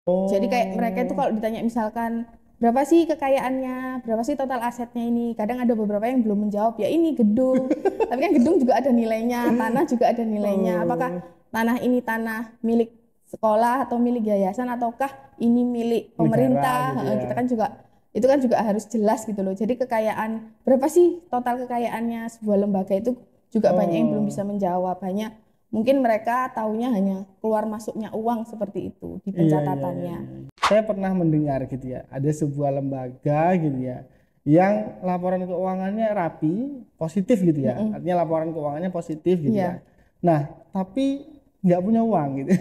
Jadi kayak mereka itu kalau ditanya misalkan berapa sih kekayaannya, berapa sih total asetnya ini, kadang ada beberapa yang belum menjawab, ya ini gedung. Tapi kan gedung juga ada nilainya, tanah juga ada nilainya. Apakah tanah ini tanah milik sekolah atau milik yayasan ataukah ini milik Negara pemerintah? gitu ya. Kita kan juga itu kan juga harus jelas gitu loh. Jadi kekayaan berapa sih total kekayaannya sebuah lembaga itu juga banyak yang belum bisa menjawab. Hanya mungkin mereka taunya hanya keluar masuknya uang seperti itu di Iya, iya, iya, pencatatannya. iya. Saya pernah mendengar gitu ya, ada sebuah lembaga gitu ya, yang laporan keuangannya rapi, positif gitu ya. Artinya laporan keuangannya positif gitu ya. Iya. Nah, tapi nggak punya uang gitu.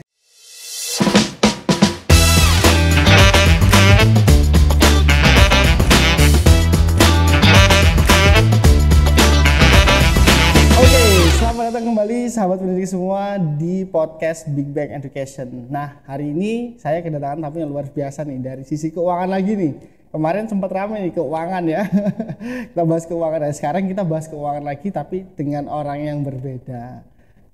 Oke, selamat datang kembali sahabat pendidik semua di podcast Big Bang Education. Nah, hari ini saya kedatangan tamu yang luar biasa nih dari sisi keuangan lagi nih. Kemarin sempat ramai nih keuangan ya. Kita bahas keuangan. Nah, sekarang kita bahas keuangan lagi tapi dengan orang yang berbeda.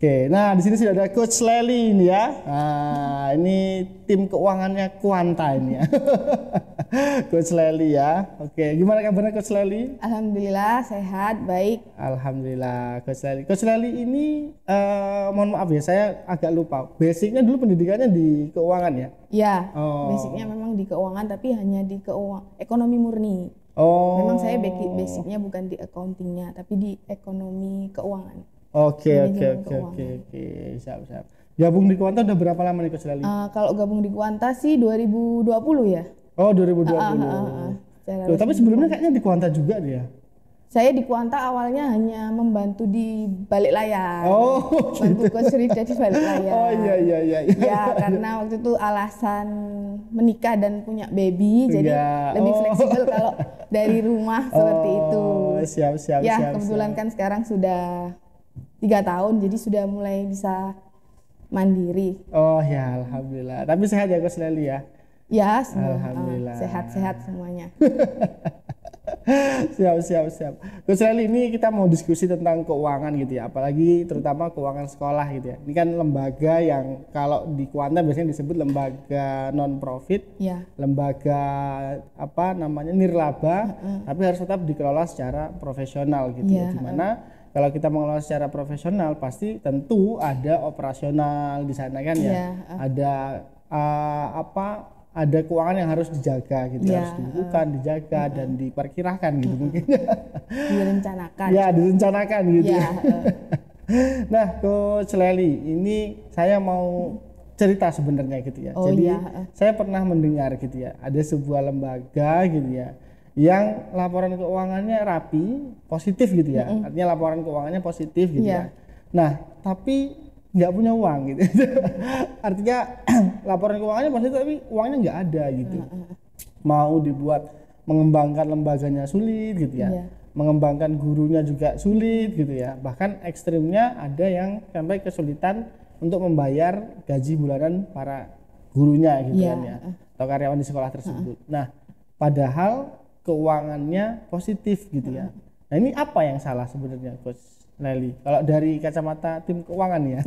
Oke, nah di sini sudah ada Coach Lely ini ya. Nah, ini tim keuangannya Quanta ini ya. Coach Lely ya. Oke, gimana kabarnya Coach Lely? Alhamdulillah sehat, baik. Alhamdulillah, Coach Lely. Coach Lely ini, mohon maaf ya, saya agak lupa. Basicnya dulu pendidikannya di keuangan ya? Ya, Oh. basicnya memang di keuangan tapi hanya di ekonomi murni. Oh. Memang saya basicnya bukan di accountingnya tapi di ekonomi keuangan. Oke, oke, Manajemen oke, keuangan. oke, siap, siap. Gabung di Quanta udah berapa lama nih Coach Lely? Kalau gabung di Quanta sih 2020 ya. Oh, 2020. Secara Loh, tapi resmi sebelumnya di Quanta. kayaknya di Quanta juga dia. Saya di Quanta awalnya hanya membantu di balik layar. Oh, Bantu Coach Rida di balik layar. Oh iya. Ya, karena waktu itu alasan menikah dan punya baby, jadi Iya. lebih Oh. fleksibel kalau dari rumah seperti itu. Oh, siap, Ya, siap. kebetulan kan sekarang sudah 3 tahun, jadi sudah mulai bisa mandiri. Oh ya, alhamdulillah. Tapi sehat ya Coach Lely ya. Ya, semua Alhamdulillah. sehat-sehat semuanya. Siap. Coach Lely, ini kita mau diskusi tentang keuangan gitu ya, apalagi terutama keuangan sekolah gitu ya. Ini kan lembaga yang kalau di Quanta biasanya disebut lembaga non profit, Ya. lembaga apa namanya nirlaba, tapi harus tetap dikelola secara profesional gitu ya. Iya, Dimana kalau kita mengelola secara profesional pasti tentu ada operasional di sana kan ya. Iya, Ada ada keuangan yang harus dijaga gitu, Iya, harus dibukukan, dijaga dan diperkirakan gitu mungkin. Direncanakan. Ya, direncanakan gitu. Ya, Nah, Coach Lely, ini saya mau cerita sebenarnya gitu ya. Oh, Jadi iya. saya pernah mendengar gitu ya, ada sebuah lembaga gitu ya yang laporan keuangannya rapi, positif gitu ya. Artinya laporan keuangannya positif gitu Iya. ya. Nah, tapi nggak punya uang gitu. Artinya laporan keuangannya positif tapi uangnya nggak ada gitu. Mau dibuat mengembangkan lembaganya sulit gitu ya. Iya. Mengembangkan gurunya juga sulit gitu ya. Bahkan ekstrimnya ada yang sampai kesulitan untuk membayar gaji bulanan para gurunya gitu Iya. kan ya. Atau karyawan di sekolah tersebut. Nah, padahal keuangannya positif gitu ya. Nah, ini apa yang salah sebenarnya Coach Lely? Kalau dari kacamata tim keuangan ya.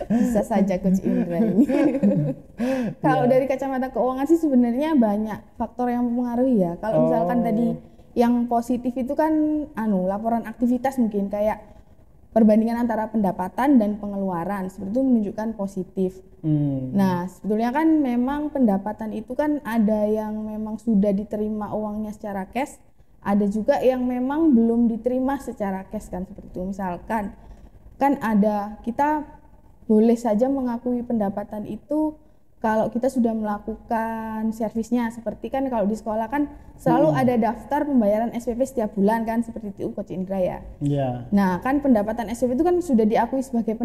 Bisa saja Coach Indra ini. Kalau dari kacamata keuangan sih sebenarnya banyak faktor yang mempengaruhi ya. Kalau misalkan tadi yang positif itu kan laporan aktivitas mungkin kayak perbandingan antara pendapatan dan pengeluaran seperti itu menunjukkan positif. Nah, sebetulnya kan memang pendapatan itu kan ada yang memang sudah diterima uangnya secara cash, ada juga yang memang belum diterima secara cash kan seperti itu. Misalkan kan ada kita boleh saja mengakui pendapatan itu kalau kita sudah melakukan servisnya, seperti kan kalau di sekolah kan selalu ada daftar pembayaran SPP setiap bulan kan seperti itu Coach Indra ya. Iya. Nah, kan pendapatan SPP itu kan sudah diakui sebagai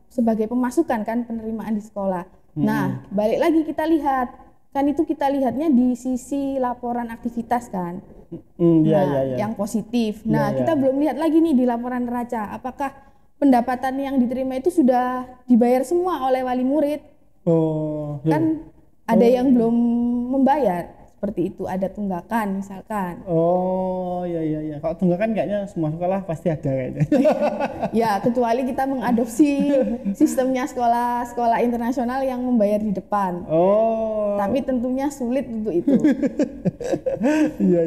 sebagai pemasukan kan penerimaan di sekolah. Nah, balik lagi kita lihat, kan itu kita lihatnya di sisi laporan aktivitas kan. Iya. Yang positif. Nah, Iya. kita belum lihat lagi nih di laporan neraca apakah pendapatan yang diterima itu sudah dibayar semua oleh wali murid. Oh. Kan ada yang belum membayar seperti itu, ada tunggakan misalkan. Oh, iya. Kalau tunggakan kayaknya semua sekolah pasti ada kayaknya. Ya, kecuali kita mengadopsi sistemnya sekolah internasional yang membayar di depan. Oh. Tapi tentunya sulit untuk itu. Iya.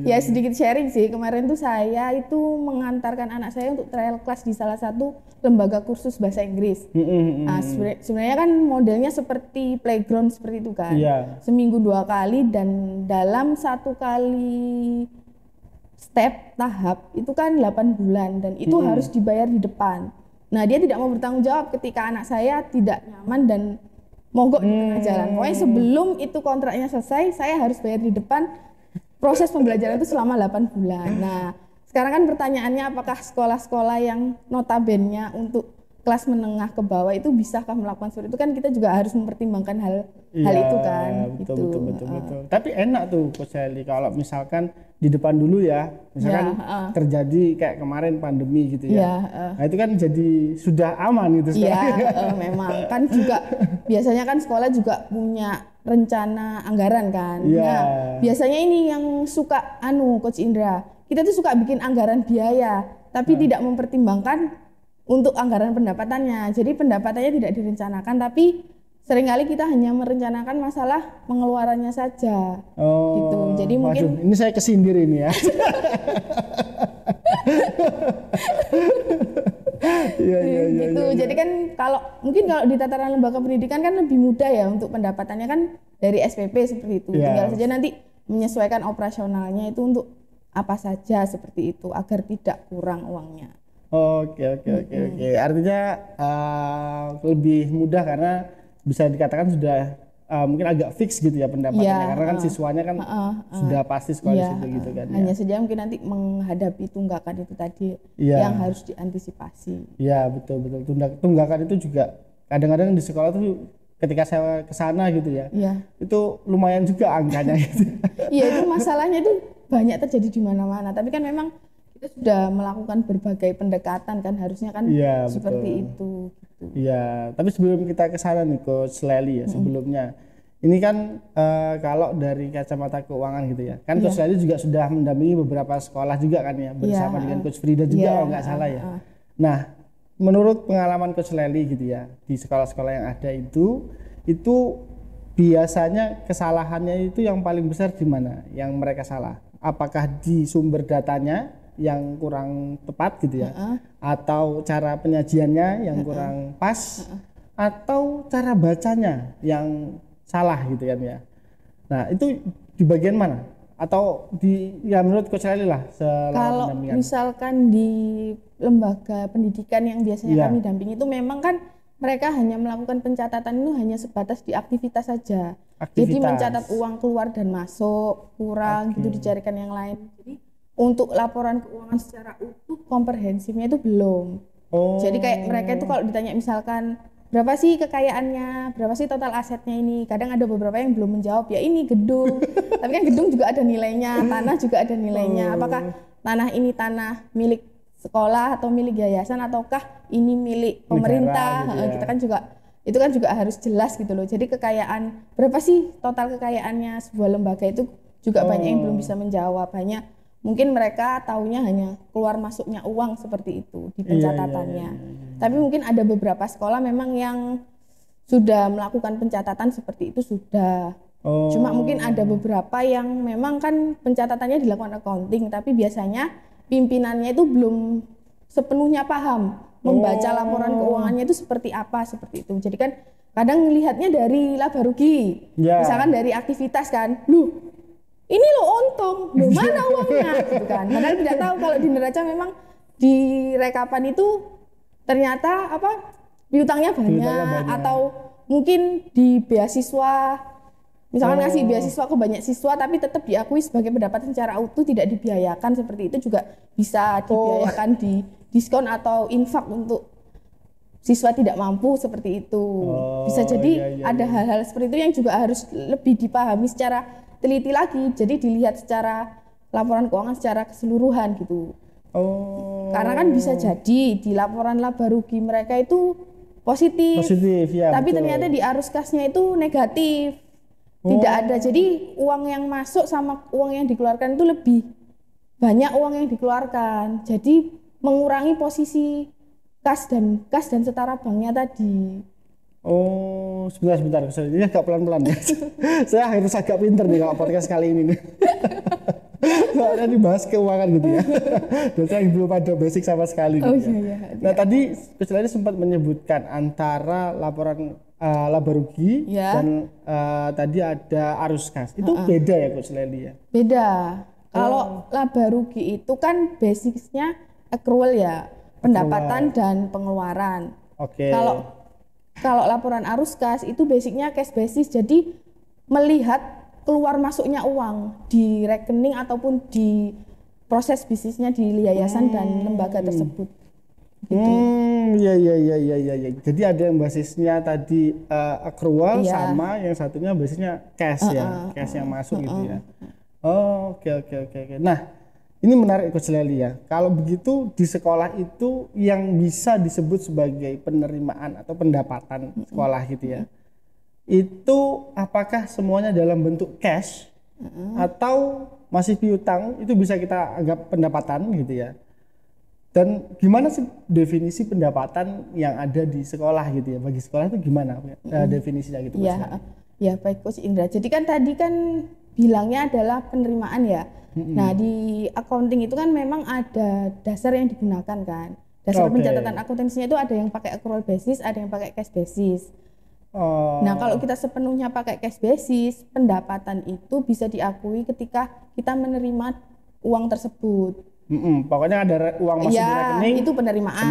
Ya, sedikit sharing sih. Kemarin tuh saya itu mengantarkan anak saya untuk trial class di salah satu lembaga kursus bahasa Inggris. Nah, sebenarnya kan modelnya seperti playground seperti itu kan. Iya. Seminggu 2 kali dan dalam 1 kali step tahap itu kan 8 bulan dan itu harus dibayar di depan. Nah, dia tidak mau bertanggung jawab ketika anak saya tidak nyaman dan mogok di tengah jalan. Pokoknya sebelum itu kontraknya selesai, saya harus bayar di depan. Proses pembelajaran itu selama 8 bulan. Nah, sekarang kan pertanyaannya apakah sekolah-sekolah yang notabene untuk kelas menengah ke bawah itu bisakah melakukan seperti itu, kan kita juga harus mempertimbangkan hal itu kan. Betul. Tapi enak tuh Coach Sally kalau misalkan di depan dulu ya, misalkan terjadi kayak kemarin pandemi gitu ya. Nah itu kan jadi sudah aman gitu sekarang. Iya, memang kan juga biasanya kan sekolah juga punya rencana anggaran kan. Nah, biasanya ini yang suka Coach Indra, kita tuh suka bikin anggaran biaya tapi tidak mempertimbangkan untuk anggaran pendapatannya. Jadi pendapatannya tidak direncanakan, tapi seringkali kita hanya merencanakan masalah pengeluarannya saja. Gitu. Jadi mungkin ini saya kesindir ini ya. Iya. Gitu. Jadi kan kalau di tataran lembaga pendidikan kan lebih mudah ya untuk pendapatannya kan dari SPP seperti itu. Tinggal saja nanti menyesuaikan operasionalnya itu untuk apa saja seperti itu agar tidak kurang uangnya. Oke. Artinya lebih mudah karena bisa dikatakan sudah mungkin agak fix gitu ya pendapatannya, karena kan siswanya kan sudah pasti sekolah di situ gitu kan. Hanya saja mungkin nanti menghadapi tunggakan itu tadi yang harus diantisipasi. Iya, betul. Tunggakan itu juga kadang-kadang di sekolah tuh ketika saya ke sana gitu ya. Itu lumayan juga angkanya gitu. Iya, itu masalahnya itu banyak terjadi di mana-mana, tapi kan memang kita sudah melakukan berbagai pendekatan kan, harusnya kan seperti itu. Iya, tapi sebelum kita ke sana nih Coach Sally ya, sebelumnya ini kan kalau dari kacamata keuangan gitu ya, kan Coach Sally juga sudah mendampingi beberapa sekolah juga kan ya, bersama dengan Coach Frida juga kalau nggak salah ya. Nah, menurut pengalaman Coach Sally gitu ya, di sekolah-sekolah yang ada itu biasanya kesalahannya itu yang paling besar di mana? Yang mereka salah? Apakah di sumber datanya yang kurang tepat gitu ya, atau cara penyajiannya yang kurang pas, atau cara bacanya yang salah gitu kan ya. Nah itu di bagian mana? Atau menurut Coach Sally lah kalau misalkan di lembaga pendidikan yang biasanya kami dampingi itu memang kan mereka hanya melakukan pencatatan itu hanya sebatas di aktivitas saja. Jadi mencatat uang keluar dan masuk kurang gitu, dicarikan yang lain. Jadi untuk laporan keuangan secara utuh komprehensifnya itu belum. Jadi kayak mereka itu kalau ditanya misalkan berapa sih kekayaannya, berapa sih total asetnya ini, kadang ada beberapa yang belum menjawab, ya ini gedung. Tapi kan gedung juga ada nilainya, tanah juga ada nilainya. Apakah tanah ini tanah milik sekolah atau milik yayasan ataukah ini milik pemerintah? Negara, gitu ya. Kita kan juga itu kan juga harus jelas gitu loh. Jadi kekayaan berapa sih total kekayaannya sebuah lembaga itu juga banyak yang belum bisa menjawab. Mungkin mereka taunya hanya keluar masuknya uang seperti itu di pencatatannya. Tapi mungkin ada beberapa sekolah memang yang sudah melakukan pencatatan seperti itu sudah. Cuma mungkin ada beberapa yang memang kan pencatatannya dilakukan accounting, tapi biasanya pimpinannya itu belum sepenuhnya paham membaca laporan keuangannya itu seperti apa, seperti itu. Jadi kan kadang melihatnya dari laba rugi, misalkan dari aktivitas kan, ini lo untung, lo mana uangnya, gitu kan. Padahal tidak tahu kalau di neraca memang di rekapan itu ternyata piutangnya banyak, atau mungkin di beasiswa, misalkan ngasih beasiswa ke banyak siswa tapi tetap diakui sebagai pendapatan secara utuh tidak dibiayakan, seperti itu juga bisa dibiayakan di diskon atau infak untuk siswa tidak mampu, seperti itu. Bisa jadi ada hal-hal seperti itu yang juga harus lebih dipahami secara teliti lagi, jadi dilihat secara laporan keuangan secara keseluruhan gitu. Karena kan bisa jadi di laporan laba rugi mereka itu positif ya, tapi betul. Ternyata di arus kasnya itu negatif. Tidak ada. Jadi uang yang masuk sama uang yang dikeluarkan itu lebih banyak uang yang dikeluarkan. Jadi mengurangi posisi kas dan setara banknya tadi. Oh, sebentar. Ini agak pelan-pelan ya. Saya harus agak pinter nih kalau podcast kali ini nih. Soalnya dibahas keuangan gitu ya. Dan saya belum ada basic sama sekali gitu ya. Iya. Nah tadi Coach Lely sempat menyebutkan antara laporan laba rugi dan tadi ada arus kas. Itu beda ya Coach Lely ya? Beda. Kalau laba rugi itu kan basisnya accrual ya, pendapatan dan pengeluaran. Oke. Kalau laporan arus kas itu basicnya cash basis, jadi melihat keluar masuknya uang di rekening ataupun di proses bisnisnya di yayasan dan lembaga tersebut. Gitu. Iya. Jadi ada yang basisnya tadi accrual sama yang satunya basisnya cash ya, cash yang masuk gitu ya. Oke. Nah, ini menarik Coach Lely ya. Kalau begitu di sekolah itu yang bisa disebut sebagai penerimaan atau pendapatan sekolah gitu ya. Itu apakah semuanya dalam bentuk cash atau masih piutang, itu bisa kita anggap pendapatan gitu ya. Dan gimana sih definisi pendapatan yang ada di sekolah gitu ya? Bagi sekolah itu gimana definisinya gitu? Ya baik Coach Indra. Jadi kan tadi kan bilangnya adalah penerimaan ya. Nah di accounting itu kan memang ada dasar yang digunakan kan. Dasar pencatatan akuntansinya itu ada yang pakai accrual basis, ada yang pakai cash basis. Nah kalau kita sepenuhnya pakai cash basis, pendapatan itu bisa diakui ketika kita menerima uang tersebut. Pokoknya ada uang masuk di rekening, itu penerimaan.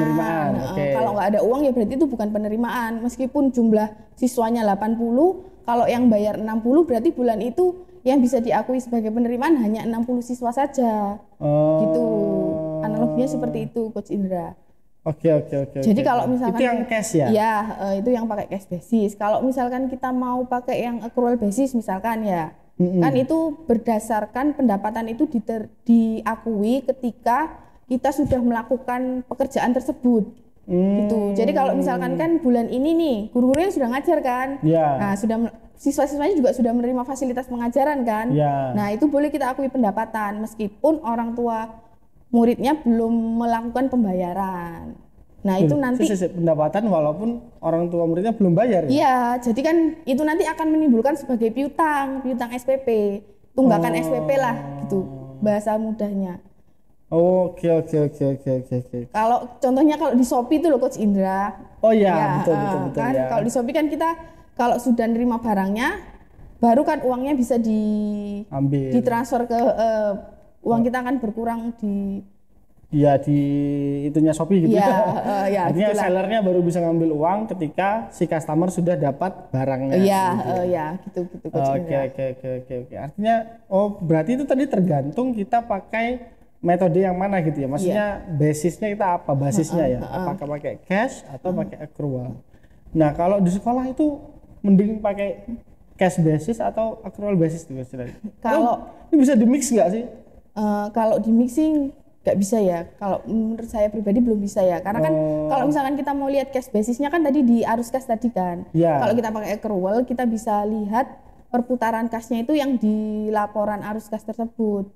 Kalau nggak ada uang ya berarti itu bukan penerimaan. Meskipun jumlah siswanya 80, kalau yang bayar 60 berarti bulan itu yang bisa diakui sebagai penerimaan hanya 60 siswa saja. Gitu. Analoginya seperti itu Coach Indra. Oke. Jadi kalau misalkan itu yang cash ya? Ya, itu yang pakai cash basis. Kalau misalkan kita mau pakai yang accrual basis misalkan ya, kan itu berdasarkan pendapatan itu diakui ketika kita sudah melakukan pekerjaan tersebut. Gitu. Jadi kalau misalkan kan bulan ini nih guru-gurunya sudah ngajar kan, nah siswa-siswanya juga sudah menerima fasilitas pengajaran kan, nah itu boleh kita akui pendapatan meskipun orang tua muridnya belum melakukan pembayaran. Nah itu nanti pendapatan walaupun orang tua muridnya belum bayar ya? Iya, jadi kan itu nanti akan menimbulkan sebagai piutang SPP, tunggakan SPP lah gitu bahasa mudahnya. Oke. Kalau contohnya kalau di Shopee itu loh Coach Indra. Betul kan ya. Kalau di Shopee kan kita kalau sudah nerima barangnya baru kan uangnya bisa ditransfer ke uang kita akan berkurang di itunya Shopee gitu ya. Artinya sellernya baru bisa ngambil uang ketika si customer sudah dapat barangnya. Gitu. Oke. Artinya berarti itu tadi tergantung kita pakai metode yang mana gitu ya. Maksudnya basisnya kita apa? Basisnya ya. Apakah pakai cash atau pakai accrual. Nah, kalau di sekolah itu mending pakai cash basis atau accrual basis tuh Kalau ini bisa di mix nggak sih? Kalau di mixing nggak bisa ya. Kalau menurut saya pribadi belum bisa ya. Karena kan kalau misalkan kita mau lihat cash basisnya kan tadi di arus kas tadi kan. Kalau kita pakai accrual kita bisa lihat perputaran kasnya itu yang di laporan arus kas tersebut.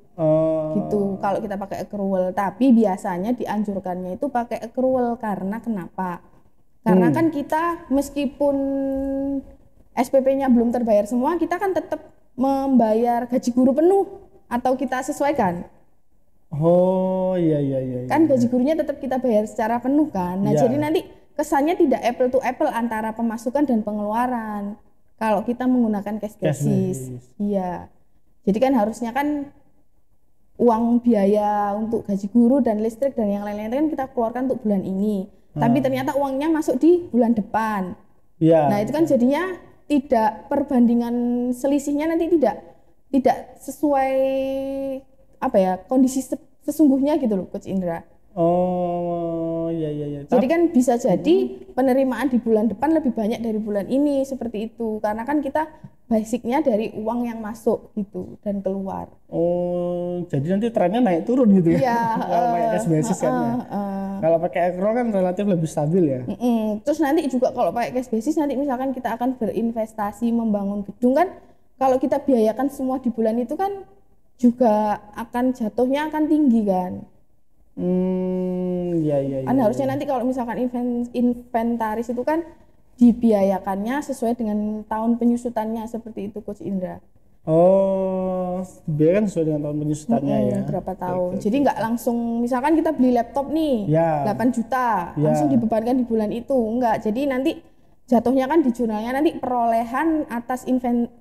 Gitu. Kalau kita pakai accrual, tapi biasanya dianjurkannya itu pakai accrual karena kenapa? Karena kan kita meskipun SPP-nya belum terbayar semua, kita kan tetap membayar gaji guru penuh. Atau kita sesuaikan? Iya. Kan gaji gurunya tetap kita bayar secara penuh kan. Nah, jadi nanti kesannya tidak apple to apple antara pemasukan dan pengeluaran. Kalau kita menggunakan cash basis. Iya. Jadi kan harusnya kan uang biaya untuk gaji guru dan listrik dan yang lain-lain kan kita keluarkan untuk bulan ini. Tapi ternyata uangnya masuk di bulan depan. Nah, itu kan jadinya tidak perbandingan selisihnya nanti tidak sesuai kondisi sesungguhnya gitu loh Coach Indra. Iya. Jadi kan bisa jadi penerimaan di bulan depan lebih banyak dari bulan ini seperti itu karena kan kita basicnya dari uang yang masuk gitu dan keluar. Jadi nanti trennya naik turun gitu ya? Kalau pakai cash basis kan ya. Kalau pakai accrual kan relatif lebih stabil ya. Terus nanti juga kalau pakai cash basis nanti misalkan kita akan berinvestasi membangun gedung kan kalau kita biayakan semua di bulan itu kan juga akan jatuhnya akan tinggi kan. Iya iya Kan iya. harusnya nanti kalau misalkan inventaris itu kan dibiayakannya sesuai dengan tahun penyusutannya seperti itu Coach Indra. Oh, biaya kan sesuai dengan tahun penyusutannya ya. Berapa Oke, tahun. oke, Jadi oke. nggak langsung misalkan kita beli laptop nih Ya. 8 juta, Ya. langsung dibebankan di bulan itu. Enggak. Jadi nanti jatuhnya kan di jurnalnya nanti perolehan atas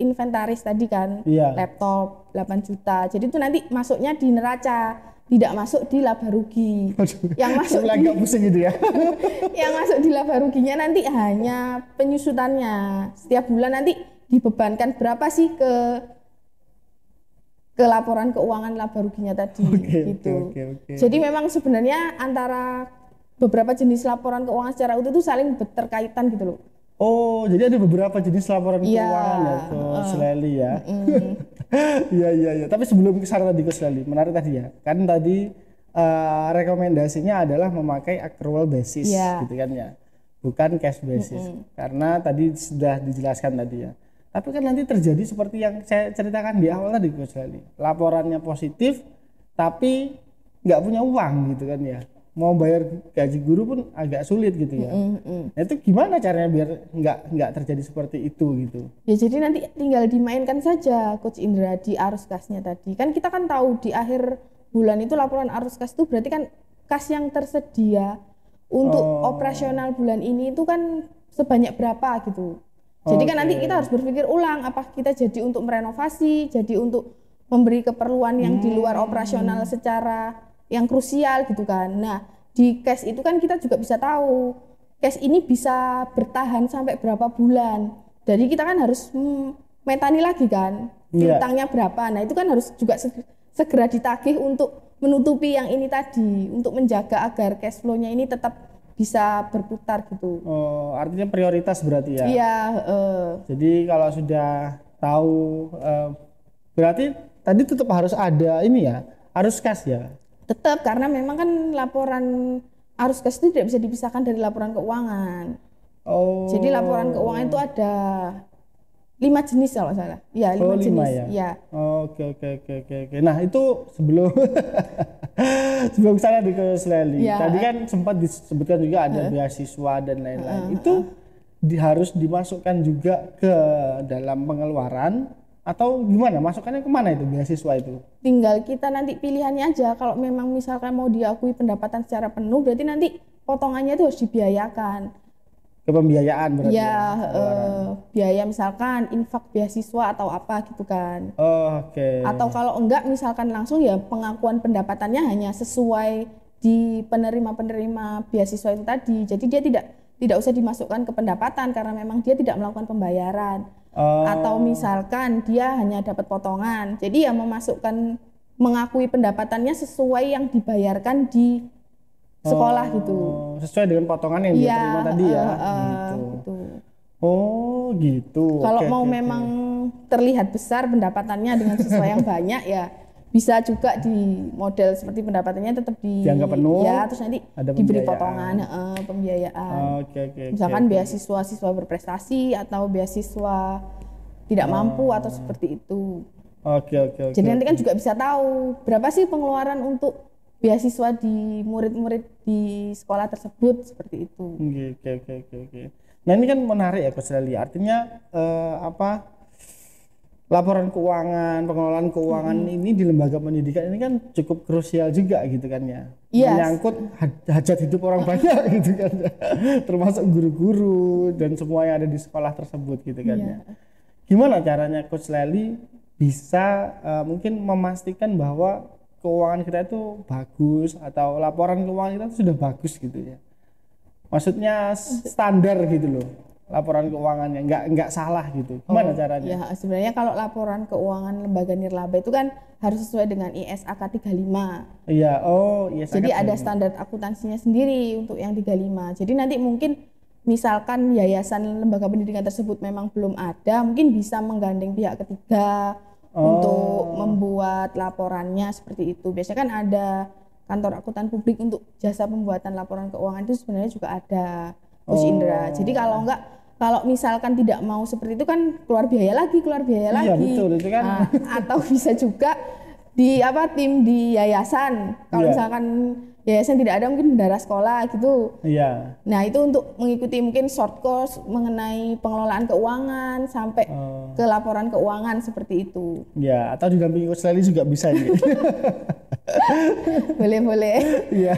inventaris tadi kan. Iya. Laptop 8 juta. Jadi itu nanti masuknya di neraca, tidak masuk di laba rugi. Yang masuk Sampai agak pusing gitu ya. yang masuk di laba ruginya nanti hanya penyusutannya. Setiap bulan nanti dibebankan berapa sih ke laporan keuangan laba ruginya tadi gitu. Oke. Jadi memang sebenarnya antara beberapa jenis laporan keuangan secara utuh itu saling berterkaitan gitu loh. Oh, jadi ada beberapa jenis laporan Iya, keuangan ya, Coach Lely ya. Iya. Tapi sebelum ke sana tadi Coach Lely, menarik tadi ya. Kan tadi rekomendasinya adalah memakai accrual basis Iya. gitu kan ya. Bukan cash basis. Karena tadi sudah dijelaskan tadi ya. Tapi kan nanti terjadi seperti yang saya ceritakan di awal tadi Coach Lely. Laporannya positif tapi nggak punya uang gitu kan ya. Mau bayar gaji guru pun agak sulit gitu ya. Nah, itu gimana caranya biar nggak terjadi seperti itu gitu? Ya jadi nanti tinggal dimainkan saja Coach Indra di arus kasnya tadi. Kan kita kan tahu di akhir bulan itu laporan arus kas itu berarti kan kas yang tersedia untuk operasional bulan ini itu kan sebanyak berapa gitu. Jadi kan nanti kita harus berpikir ulang, apa kita jadi untuk merenovasi, jadi untuk memberi keperluan yang di luar operasional secara yang krusial gitu kan. Nah, di cash itu kan kita juga bisa tahu cash ini bisa bertahan sampai berapa bulan. Jadi kita kan harus metani lagi kan, utangnya berapa. Nah, itu kan harus juga segera ditagih untuk menutupi yang ini tadi, untuk menjaga agar cash flow-nya ini tetap bisa berputar gitu. Oh, artinya prioritas berarti ya? Iya. Jadi kalau sudah tahu, berarti tadi tetap harus ada ini ya, arus kas ya? Tetap, karena memang kan laporan arus kas itu tidak bisa dipisahkan dari laporan keuangan. Oh. Jadi laporan keuangan itu ada 5 jenis kalau salah. Ya, 5 jenis. Ya. Oke. Nah, itu sebelum sebelum saya di ke Sleli. Ya. Tadi kan sempat disebutkan juga ada beasiswa dan lain-lain. Itu harus dimasukkan juga ke dalam pengeluaran atau gimana? Masukannya kemana itu beasiswa itu? Tinggal kita nanti pilihannya aja. Kalau memang misalkan mau diakui pendapatan secara penuh, berarti nanti potongannya itu harus dibiayakan. Ke pembiayaan berarti ya, biaya misalkan infak beasiswa atau apa gitu kan. Oke. Atau kalau enggak misalkan langsung ya pengakuan pendapatannya hanya sesuai di penerima beasiswa itu tadi. Jadi dia tidak usah dimasukkan ke pendapatan karena memang dia tidak melakukan pembayaran. Atau misalkan dia hanya dapat potongan. Jadi ya mengakui pendapatannya sesuai yang dibayarkan di sekolah gitu. Sesuai dengan potongan yang dia terima tadi ya. Gitu. Oh gitu. Kalau mau memang terlihat besar pendapatannya dengan siswa yang banyak ya bisa juga di model seperti pendapatannya tetap dianggap penuh. Ya, terus nanti ada diberi potongan pembiayaan. Misalkan beasiswa siswa berprestasi atau beasiswa tidak mampu atau seperti itu. Oke. Jadi nanti kan juga bisa tahu berapa sih pengeluaran untuk beasiswa di murid-murid di sekolah tersebut seperti itu. Oke. Nah ini kan menarik ya Coach Lely. Artinya laporan keuangan, pengelolaan keuangan ini di lembaga pendidikan ini kan cukup krusial juga gitu kan ya. Menyangkut hajat hidup orang banyak gitu kan ya. Termasuk guru-guru dan semua yang ada di sekolah tersebut gitu kan ya. Gimana caranya Coach Lely bisa mungkin memastikan bahwa keuangan kita itu bagus atau laporan keuangan kita itu sudah bagus gitu ya. Maksudnya standar gitu loh. Laporan keuangannya nggak salah gitu. Gimana caranya? Ya, sebenarnya kalau laporan keuangan lembaga nirlaba itu kan harus sesuai dengan ISAK 35. Iya, ISAK. Jadi ada standar akuntansinya sendiri untuk yang 35. Jadi nanti mungkin misalkan yayasan lembaga pendidikan tersebut memang belum ada, mungkin bisa menggandeng pihak ketiga untuk membuat laporannya seperti itu. Biasanya kan ada kantor akuntan publik untuk jasa pembuatan laporan keuangan itu sebenarnya juga ada, Coach Indra. Jadi kalau enggak kalau misalkan tidak mau seperti itu kan keluar biaya lagi. Iya betul itu kan. Nah, atau bisa juga di tim di yayasan. Kalau misalkan yayasan tidak ada mungkin bendara sekolah gitu. Iya. Nah itu untuk mengikuti mungkin short course mengenai pengelolaan keuangan sampai ke laporan keuangan seperti itu. Ya atau didampingi Coach Lely juga bisa ini. Boleh. Iya.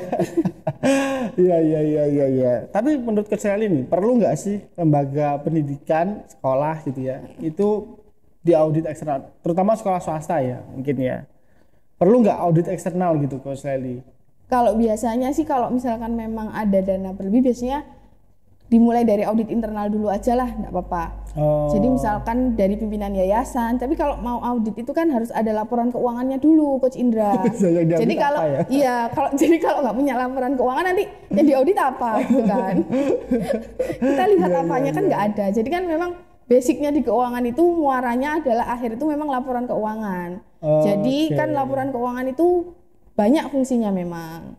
Iya. Tapi menurut Coach Lely nih perlu nggak sih lembaga pendidikan sekolah gitu ya itu diaudit eksternal, terutama sekolah swasta ya mungkin ya. Perlu nggak audit eksternal gitu Coach Lely? Kalau biasanya sih kalau misalkan memang ada dana berlebih biasanya dimulai dari audit internal dulu aja lah, nggak apa-apa. Jadi misalkan dari pimpinan yayasan, tapi kalau mau audit itu kan harus ada laporan keuangannya dulu, Coach Indra. Jadi kalau kalau nggak punya laporan keuangan nanti yang diaudit apa gitu kan? Kita lihat apanya kan nggak ada. Jadi kan memang basicnya di keuangan itu muaranya adalah akhir itu memang laporan keuangan. Jadi kan laporan keuangan itu banyak fungsinya memang.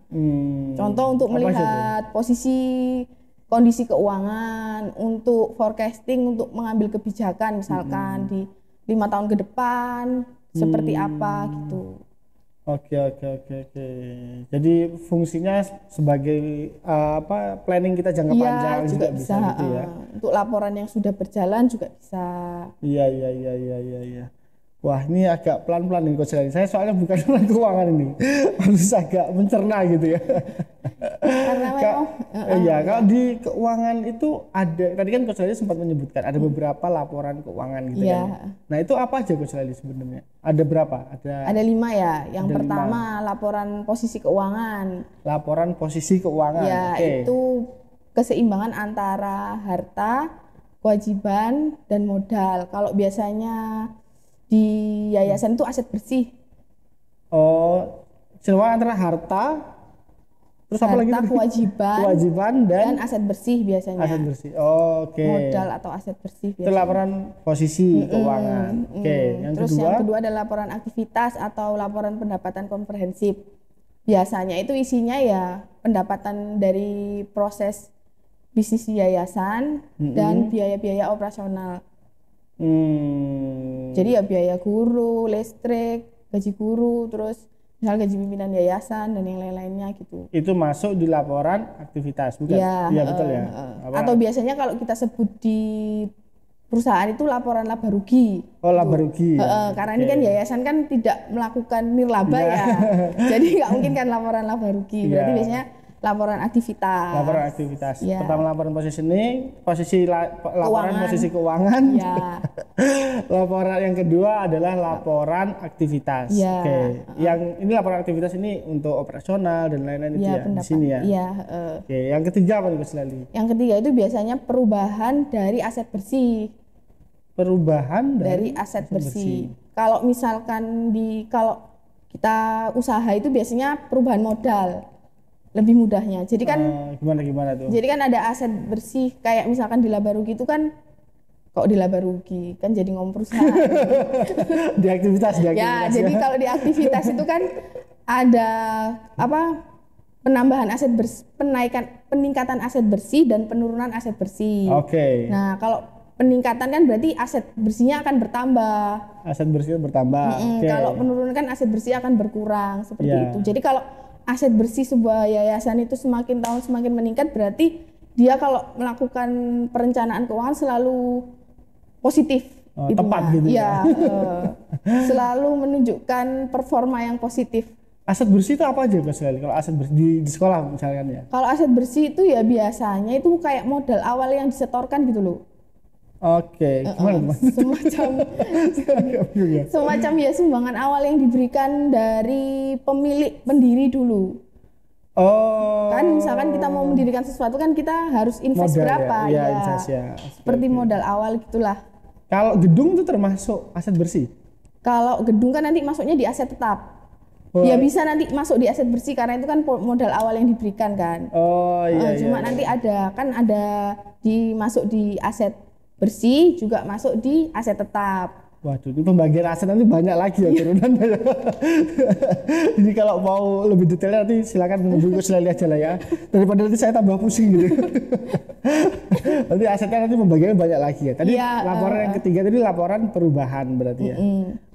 Contoh untuk melihat kondisi keuangan, untuk forecasting, untuk mengambil kebijakan misalkan di 5 tahun ke depan seperti apa gitu. Oke. Jadi fungsinya sebagai planning kita jangka panjang juga bisa gitu ya. Untuk laporan yang sudah berjalan juga bisa. Iya. Wah ini agak pelan-pelan nih Coach Lely. Saya soalnya bukan orang keuangan ini, harus agak mencerna gitu ya. Karena memang kalau di keuangan itu ada, tadi kan Coach Lely sempat menyebutkan ada beberapa laporan keuangan gitu kan. Nah itu apa aja Coach Lely sebenarnya? Ada berapa? Ada 5 ya. Yang pertama laporan posisi keuangan. Laporan posisi keuangan. Ya itu keseimbangan antara harta, kewajiban dan modal. Kalau biasanya di yayasan itu aset bersih. Semua antara harta, terus apa lagi? Kewajiban dan aset bersih biasanya. Aset bersih. Modal atau aset bersih biasanya. Itu laporan posisi keuangan. Yang kedua adalah laporan aktivitas atau laporan pendapatan komprehensif. Biasanya itu isinya ya pendapatan dari proses bisnis di yayasan dan biaya-biaya operasional. Jadi ya biaya guru, listrik, gaji guru, terus misal gaji pimpinan yayasan dan yang lain-lainnya gitu. Itu masuk di laporan aktivitas, bukan? Iya betul ya. Atau biasanya kalau kita sebut di perusahaan itu laporan laba rugi. Laba rugi. Karena ini kan yayasan kan tidak melakukan nirlaba ya. Jadi nggak mungkin kan laporan laba rugi. Berarti biasanya laporan aktivitas. Laporan aktivitas. Pertama laporan positioning, laporan posisi keuangan. Laporan yang kedua adalah laporan aktivitas. Yang ini laporan aktivitas ini untuk operasional dan lain-lain itu ya di sini ya. Yang ketiga apa nih Coach Lely? Yang ketiga itu biasanya perubahan dari aset bersih. Perubahan dari aset bersih. Kalau misalkan kalau kita usaha itu biasanya perubahan modal. Lebih mudahnya. Jadi kan gimana tuh? Jadi kan ada aset bersih kayak misalkan di laba rugi itu kan di laba rugi kan jadi ngomong perusahaan. di aktivitas. Jadi kalau di aktivitas itu kan ada penambahan aset bersih, peningkatan aset bersih dan penurunan aset bersih. Nah, kalau peningkatan kan berarti aset bersihnya akan bertambah. Aset bersihnya bertambah. Kalau penurunan kan aset bersih akan berkurang seperti itu. Jadi kalau aset bersih sebuah yayasan itu semakin tahun semakin meningkat, berarti dia kalau melakukan perencanaan keuangan selalu positif. Tepat gitu ya. Selalu menunjukkan performa yang positif. Aset bersih itu apa aja Coach Lely? Kalau aset bersih di sekolah misalkan ya? Kalau aset bersih itu ya biasanya itu kayak modal awal yang disetorkan gitu loh. Gimana? Semacam ya sumbangan awal yang diberikan dari pendiri dulu. Kan misalkan kita mau mendirikan sesuatu kan kita harus invest modal berapa invest seperti modal awal gitulah. Kalau gedung itu termasuk aset bersih? Kalau gedung kan nanti masuknya di aset tetap. Ya bisa nanti masuk di aset bersih karena itu kan modal awal yang diberikan kan. Cuma nanti ada masuk di aset bersih juga masuk di aset tetap. Waduh, ini pembagian aset nanti banyak lagi ya turunannya ya. Jadi kalau mau lebih detailnya nanti silakan menghubungi Coach Lely aja lah ya. Daripada nanti saya tambah pusing gitu. Nanti asetnya nanti pembagiannya banyak lagi ya. Tadi laporan yang ketiga tadi laporan perubahan berarti ya.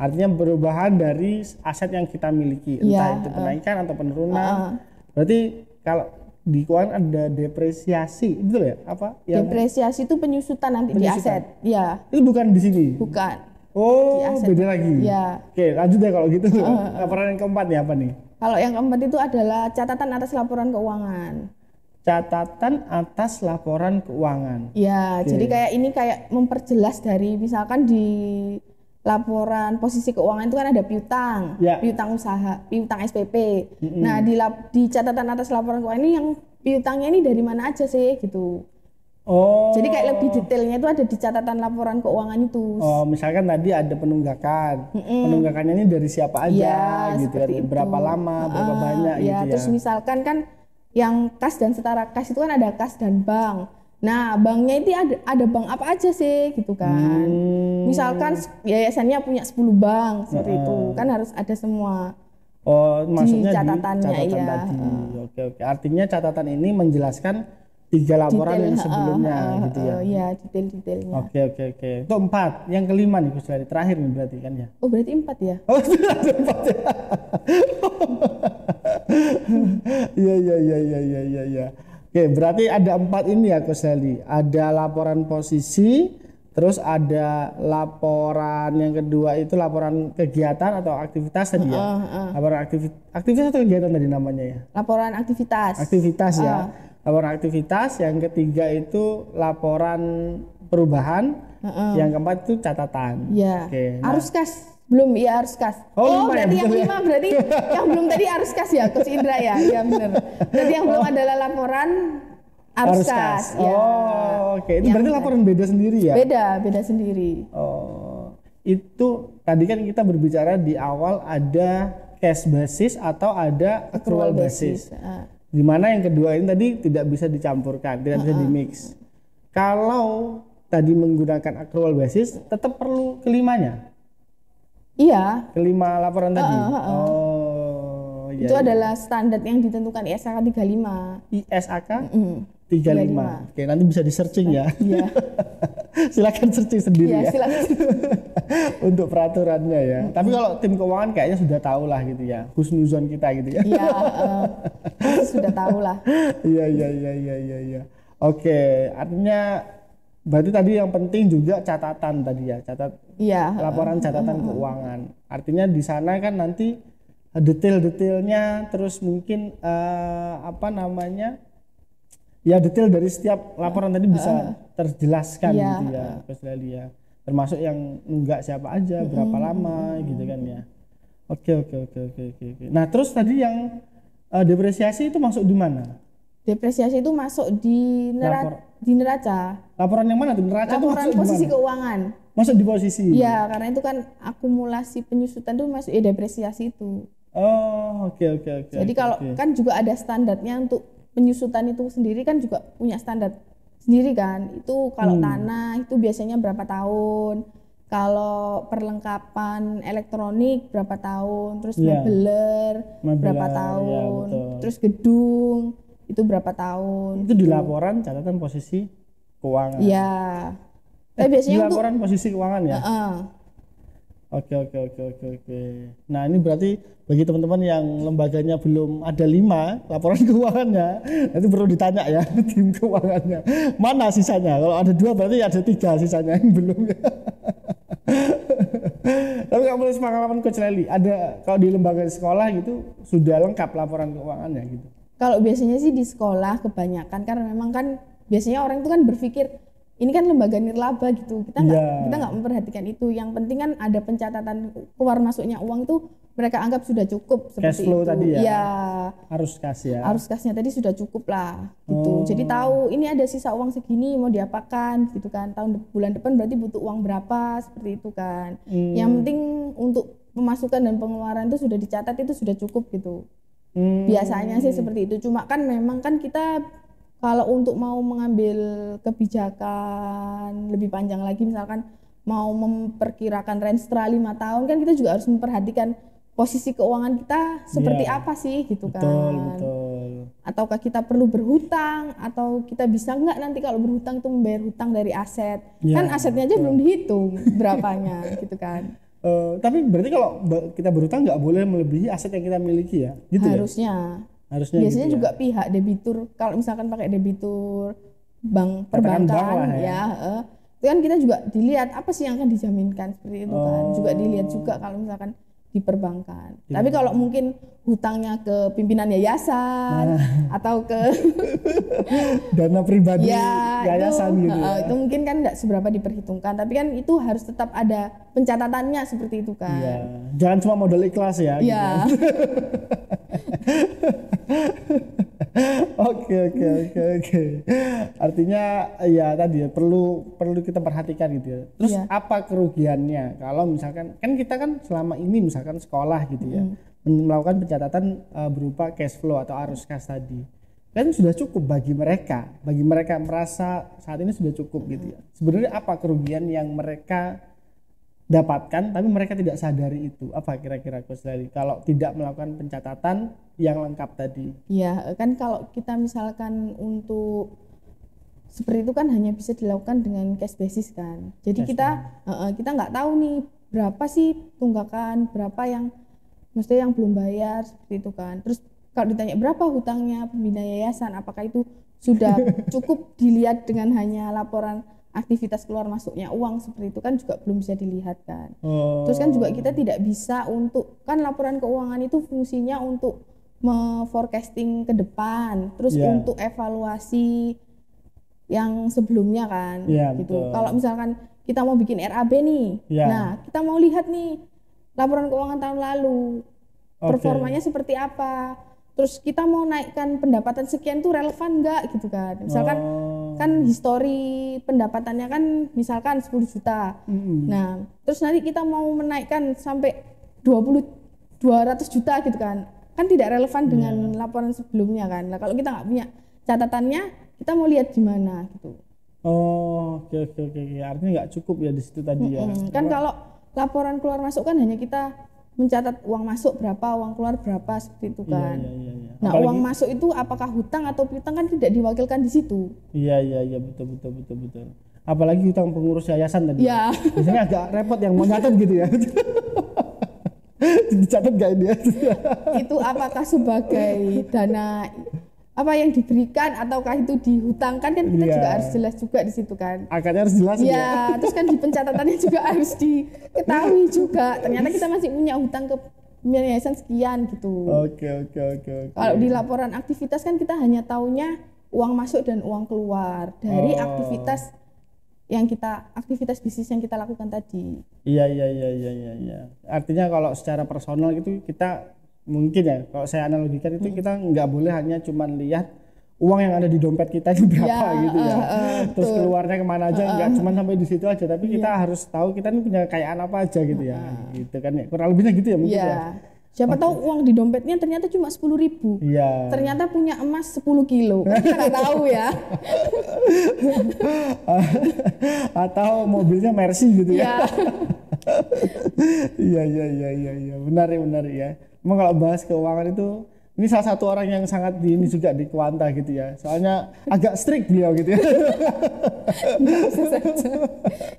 Artinya perubahan dari aset yang kita miliki, entah itu penaikan atau penurunan. Berarti kalau di keuangan ada depresiasi, betul ya? Apa? Depresiasi itu penyusutan nanti di aset. Ya. Itu bukan di sini. Bukan. Oh, beda lagi. Ya. Oke, lanjut deh kalau gitu. Laporan yang keempat nih apa nih? Kalau yang keempat itu adalah catatan atas laporan keuangan. Catatan atas laporan keuangan. Ya, jadi kayak ini kayak memperjelas dari misalkan di laporan posisi keuangan itu kan ada piutang, piutang usaha, piutang SPP. Nah, di catatan atas laporan keuangan ini yang piutangnya ini dari mana aja sih gitu. Oh. Jadi kayak lebih detailnya itu ada di catatan laporan keuangan itu. Oh, misalkan tadi ada penunggakan. Penunggakannya ini dari siapa aja gitu kan. Berapa lama, berapa banyak gitu ya. Terus misalkan kan yang kas dan setara kas itu kan ada kas dan bank. Nah, banknya itu ada bank apa aja sih gitu kan. Misalkan yayasannya punya 10 bank seperti itu. Kan harus ada semua. Oh, maksudnya di catatannya, di catatan tadi. Oke. Artinya catatan ini menjelaskan 3 laporan yang sebelumnya gitu ya. Iya, detail-detailnya. Oke. Itu 4. Yang kelima nih Gus Lely, terakhir nih berarti kan ya. Oh, berarti 4 ya? Oh, ada 4 ya. Iya. Oke, berarti ada 4 ini ya Gus Lely. Ada laporan posisi, terus ada laporan yang kedua itu laporan kegiatan atau aktivitas tadi ya. Laporan aktivitas atau kegiatan tadi namanya ya? Laporan aktivitas. Aktivitas ya. Laporan aktivitas, yang ketiga itu laporan perubahan, yang keempat itu catatan. Iya. Arus kas belum ya, arus kas. Oh berarti yang 5 berarti yang belum tadi arus kas ya Coach Indra ya. Ya benar. Berarti yang belum adalah laporan arus kas. Oke. Itu berarti laporan beda sendiri ya? Beda sendiri. Oh. Itu tadi kan kita berbicara di awal ada cash basis atau ada accrual basis. Di mana yang kedua ini tadi tidak bisa dicampurkan, tidak bisa dimix. Kalau tadi menggunakan accrual basis, tetap perlu kelimanya. Iya. Kelima laporan tadi. Itu adalah standar yang ditentukan ISAK 35. ISAK 35. Oke, nanti bisa di searching ya. Iya. Silakan searching sendiri ya. Silakan. Untuk peraturannya ya. Tapi kalau tim keuangan kayaknya sudah tahu lah gitu ya. Husnuzon kita gitu ya. Iya, sudah tahu lah. Iya. Oke, artinya berarti tadi yang penting juga catatan tadi ya, laporan catatan keuangan. Artinya di sana kan nanti detail-detailnya, terus mungkin ya detail dari setiap laporan tadi bisa terjelaskan gitu ya, Coach Lely ya. Termasuk yang enggak siapa aja, berapa lama gitu kan ya. Oke. Nah, terus tadi yang depresiasi itu masuk di mana? Depresiasi itu masuk di neraca. Laporan yang mana tuh? Neraca laporan itu posisi keuangan. Masuk di posisi? Iya, karena itu kan akumulasi penyusutan itu masuk depresiasi itu. Oh, oke. Jadi kalau kan juga ada standarnya untuk penyusutan itu sendiri, kan juga punya standar sendiri kan. Itu kalau tanah itu biasanya berapa tahun, kalau perlengkapan elektronik berapa tahun, terus mebeler berapa tahun, terus gedung itu berapa tahun. Itu di laporan catatan posisi keuangan. Iya. Tapi biasanya di laporan posisi keuangan ya. Oke. Nah, ini berarti bagi teman-teman yang lembaganya belum ada 5 laporan keuangannya, nanti perlu ditanya ya tim keuangannya. Mana sisanya? Kalau ada 2 berarti ada 3 sisanya yang belum. Tapi kalau menurut pengalaman Coach Lely, ada kalau di lembaga sekolah gitu sudah lengkap laporan keuangannya gitu? Kalau biasanya sih di sekolah kebanyakan, karena memang kan biasanya orang itu kan berpikir ini kan lembaga nirlaba gitu, kita nggak memperhatikan itu. Yang penting kan ada pencatatan keluar masuknya uang itu mereka anggap sudah cukup seperti cash flow itu. Tadi ya. Iya. Arus kas ya. Arus kasnya tadi sudah cukup lah gitu. Jadi tahu ini ada sisa uang segini mau diapakan gitu kan. Bulan depan berarti butuh uang berapa seperti itu kan. Yang penting untuk pemasukan dan pengeluaran itu sudah dicatat, itu sudah cukup gitu. Biasanya sih seperti itu. Cuma kan memang kan kita kalau untuk mau mengambil kebijakan lebih panjang lagi, misalkan mau memperkirakan Renstra 5 tahun kan kita juga harus memperhatikan posisi keuangan kita seperti apa sih gitu kan. Betul. Ataukah kita perlu berhutang atau kita bisa nggak nanti kalau berhutang itu membayar hutang dari aset. Kan asetnya aja belum dihitung berapanya gitu kan. Tapi berarti kalau kita berhutang nggak boleh melebihi aset yang kita miliki ya? Gitu Harusnya gitu biasanya ya? juga pihak debitur, kalau misalkan pakai debitur bank perbankan itu kan kita juga dilihat apa sih yang akan dijaminkan seperti itu kan, juga dilihat juga kalau misalkan di perbankan. Tapi kalau mungkin hutangnya ke pimpinan yayasan atau ke dana pribadi yayasan gitu ya. Itu mungkin kan nggak seberapa diperhitungkan, tapi kan itu harus tetap ada pencatatannya seperti itu kan. Iya. Jangan cuma modal ikhlas ya. Iya. Gitu. Oke. Artinya ya tadi ya perlu kita perhatikan gitu ya. Terus apa kerugiannya kalau misalkan kan kita kan selama ini misalkan sekolah gitu ya melakukan pencatatan berupa cash flow atau arus kas tadi. Kan sudah cukup bagi mereka merasa saat ini sudah cukup gitu ya. Sebenarnya apa kerugian yang mereka dapatkan tapi mereka tidak sadari itu? Apa kira-kira Coach Lely kalau tidak melakukan pencatatan yang lengkap tadi? Ya kan kalau kita misalkan untuk seperti itu kan hanya bisa dilakukan dengan cash basis kan. Jadi kita nggak tahu nih berapa sih tunggakan, berapa yang mesti yang belum bayar seperti itu kan. Terus kalau ditanya berapa hutangnya pembina yayasan, apakah itu sudah cukup dilihat dengan hanya laporan aktivitas keluar masuknya uang seperti itu kan juga belum bisa dilihat kan. Terus kan juga kita tidak bisa untuk, kan laporan keuangan itu fungsinya untuk forecasting ke depan, terus untuk evaluasi yang sebelumnya kan, gitu. Kalau misalkan kita mau bikin RAB nih, nah kita mau lihat nih laporan keuangan tahun lalu, performanya seperti apa. Terus kita mau naikkan pendapatan sekian tuh relevan nggak gitu kan. Misalkan kan histori pendapatannya kan misalkan 10 juta. Nah, terus nanti kita mau menaikkan sampai 200 juta gitu kan. Kan tidak relevan dengan laporan sebelumnya kan. Nah, kalau kita nggak punya catatannya, kita mau lihat gimana gitu. Oke. Artinya nggak cukup ya di situ tadi ya. Kan kalau laporan keluar masuk kan hanya kita mencatat uang masuk berapa, uang keluar berapa seperti itu kan. Iya. Nah, apalagi, uang masuk itu apakah hutang atau piutang kan tidak diwakilkan di situ. Iya, betul. Apalagi hutang pengurus yayasan tadi. Iya. Biasanya agak repot yang mau nyatet gitu ya. Dicatat gak ini ya? Itu apakah sebagai dana apa yang diberikan ataukah itu dihutangkan kan kita juga harus jelas juga di situ kan. Akadnya harus jelas ya. Terus kan di pencatatannya juga harus diketahui juga. Ternyata kita masih punya hutang ke yayasan sekian gitu. Oke. Kalau di laporan aktivitas kan kita hanya taunya uang masuk dan uang keluar dari aktivitas bisnis yang kita lakukan tadi. Iya. Artinya kalau secara personal itu kita mungkin ya, kalau saya analogikan itu kita nggak boleh hanya cuman lihat uang yang ada di dompet kita itu berapa gitu ya. Terus keluarnya kemana aja, nggak cuman sampai di situ aja, tapi kita harus tahu kita ini punya kekayaan apa aja gitu ya. Gitu kan ya. Kurang lebihnya gitu ya mungkin ya. Siapa tahu uang di dompetnya ternyata cuma 10.000. Iya. Ternyata punya emas 10 kilo. Kan kita nggak tahu ya. Atau mobilnya Mercy gitu ya. Iya. Benar ya. Emang kalau bahas keuangan itu, ini salah satu orang yang sangat ini juga di Kuanta gitu ya. Soalnya agak strict beliau gitu ya. Bisa saja.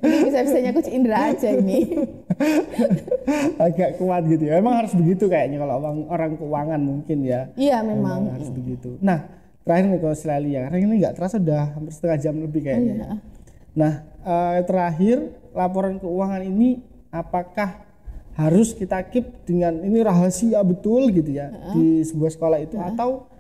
Ini bisa-bisanya Coach Indra aja ini. Agak kuat gitu ya. Emang harus begitu kayaknya kalau orang keuangan mungkin ya. Iya memang. Harus begitu. Nah, terakhir nih Coach Lely ya. Karena ini nggak terasa udah hampir setengah jam lebih kayaknya. Nah, terakhir laporan keuangan ini apakah harus kita keep dengan ini rahasia betul gitu ya di sebuah sekolah itu atau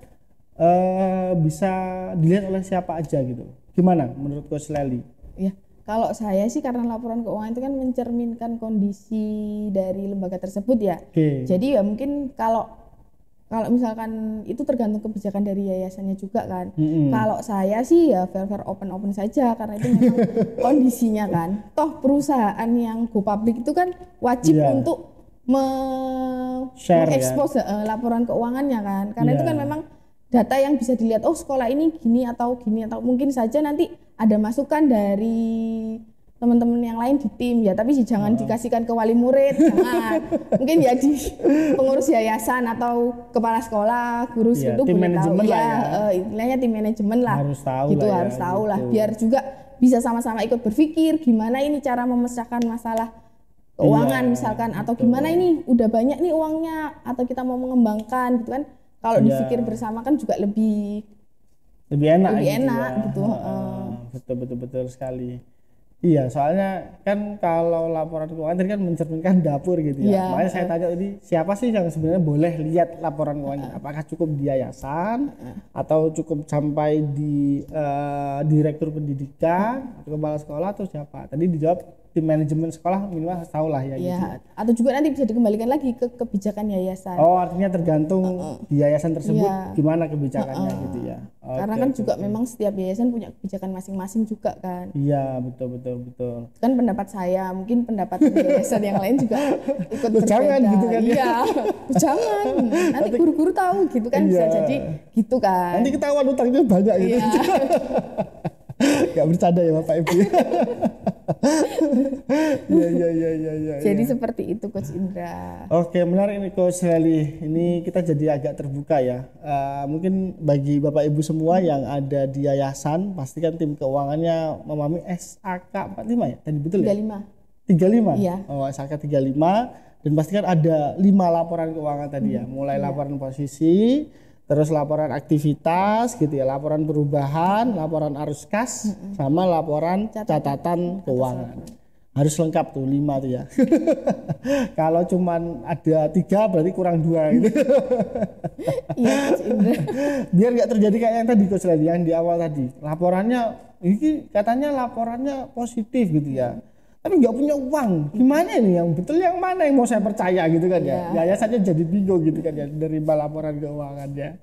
bisa dilihat oleh siapa aja gitu? Gimana menurut Coach Lely? Ya, kalau saya sih karena laporan keuangan itu kan mencerminkan kondisi dari lembaga tersebut ya. Jadi ya mungkin kalau misalkan itu tergantung kebijakan dari yayasannya juga kan. Kalau saya sih ya fair open saja karena itu memang kondisinya kan. Toh perusahaan yang go public itu kan wajib untuk mengekspos laporan keuangannya kan. Karena itu kan memang data yang bisa dilihat, oh sekolah ini gini atau mungkin saja nanti ada masukan dari teman-teman yang lain di tim ya, tapi jangan dikasihkan ke wali murid, jangan. Mungkin ya di pengurus yayasan atau kepala sekolah, guru Iya, itu tim boleh tahu manajemen lah ya, ya. istilahnya tim manajemen lah. Harus tahu gitu, lah ya, harus tahu lah, gitu. biar juga bisa sama-sama ikut berpikir gimana ini cara memecahkan masalah keuangan Iya, misalkan, atau betul. gimana ini udah banyak nih uangnya atau kita mau mengembangkan gitu kan. Kalau Iya. dipikir bersama kan juga lebih enak lebih gitu enak ya. gitu. Betul sekali. Iya, soalnya kan kalau laporan keuangan tadi kan mencerminkan dapur gitu ya. Iya, Makanya saya tanya tadi, siapa sih yang sebenarnya boleh lihat laporan keuangan? Apakah cukup di yayasan atau cukup sampai di direktur pendidikan atau kepala sekolah atau siapa? Tadi dijawab tim manajemen sekolah minimal harus tahu lah ya. Gitu. Ya, atau juga nanti bisa dikembalikan lagi ke kebijakan yayasan. Oh, artinya tergantung di yayasan tersebut Iya. gimana kebijakannya gitu ya. Karena Oke, kan oke, juga oke. memang setiap yayasan punya kebijakan masing-masing juga kan. Iya, betul. Kan pendapat saya, mungkin pendapat yayasan yang lain juga ikut Loh, berbeda. jangan gitu kan ya. Iya, jangan. Nanti guru-guru tahu gitu kan, bisa Iya. jadi gitu kan. Nanti ketahuan utangnya banyak gitu. Iya. Gak bercanda ya Bapak Ibu. Iya. Jadi seperti itu Coach Indra. Oke, menarik nih Coach Leli. Ini kita jadi agak terbuka ya. Mungkin bagi Bapak Ibu semua yang ada di yayasan, pastikan tim keuangannya memahami SAK 45 ya? Tadi betul ya? 35. 35? Iya. Oh, SAK 35. Dan pastikan ada 5 laporan keuangan tadi ya. Mulai laporan posisi, terus laporan aktivitas gitu ya, laporan perubahan, laporan arus kas, sama laporan catatan keuangan. Harus lengkap tuh 5 tuh ya. Kalau cuman ada 3 berarti kurang 2 gitu. Iya Coach Indra. Biar nggak terjadi kayak yang tadi Coach Leli yang di awal tadi. Laporannya ini katanya laporannya positif gitu ya. Tapi nggak punya uang. Gimana ini yang betul, yang mana yang mau saya percaya gitu kan ya. Yayasannya jadi bingung gitu kan ya dari laporan keuangannya.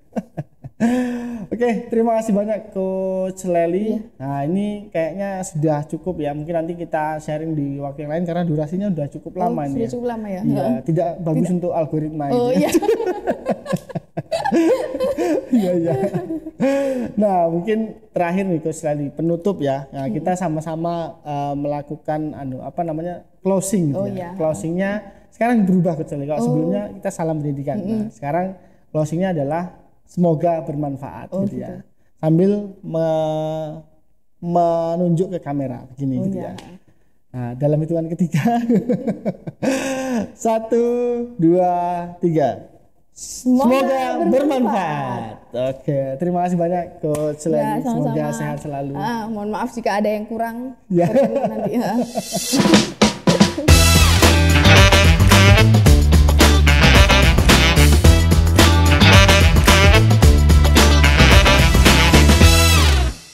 Oke, terima kasih banyak Coach Leli. Nah, ini kayaknya sudah cukup ya. Mungkin nanti kita sharing di waktu yang lain karena durasinya udah cukup lama ini. Sudah cukup lama ya. Iya, tidak bagus untuk algoritma Oh gitu. iya. Iya. Nah, mungkin terakhir nih Coach Leli, penutup ya. Nah, kita sama-sama melakukan closing gitu ya. iya. Closingnya sekarang berubah Coach Leli. Kalau sebelumnya kita salam pendidikan. Nah, sekarang closingnya adalah semoga bermanfaat gitu ya. Sambil menunjuk ke kamera begini gitu ya. Nah, dalam hitungan ketiga. 1, 2, 3. Semoga bermanfaat. Oke, terima kasih banyak Coach Leli. Ya, sama-sama. Semoga sehat selalu. Mohon maaf jika ada yang kurang. Ya. Nanti ya.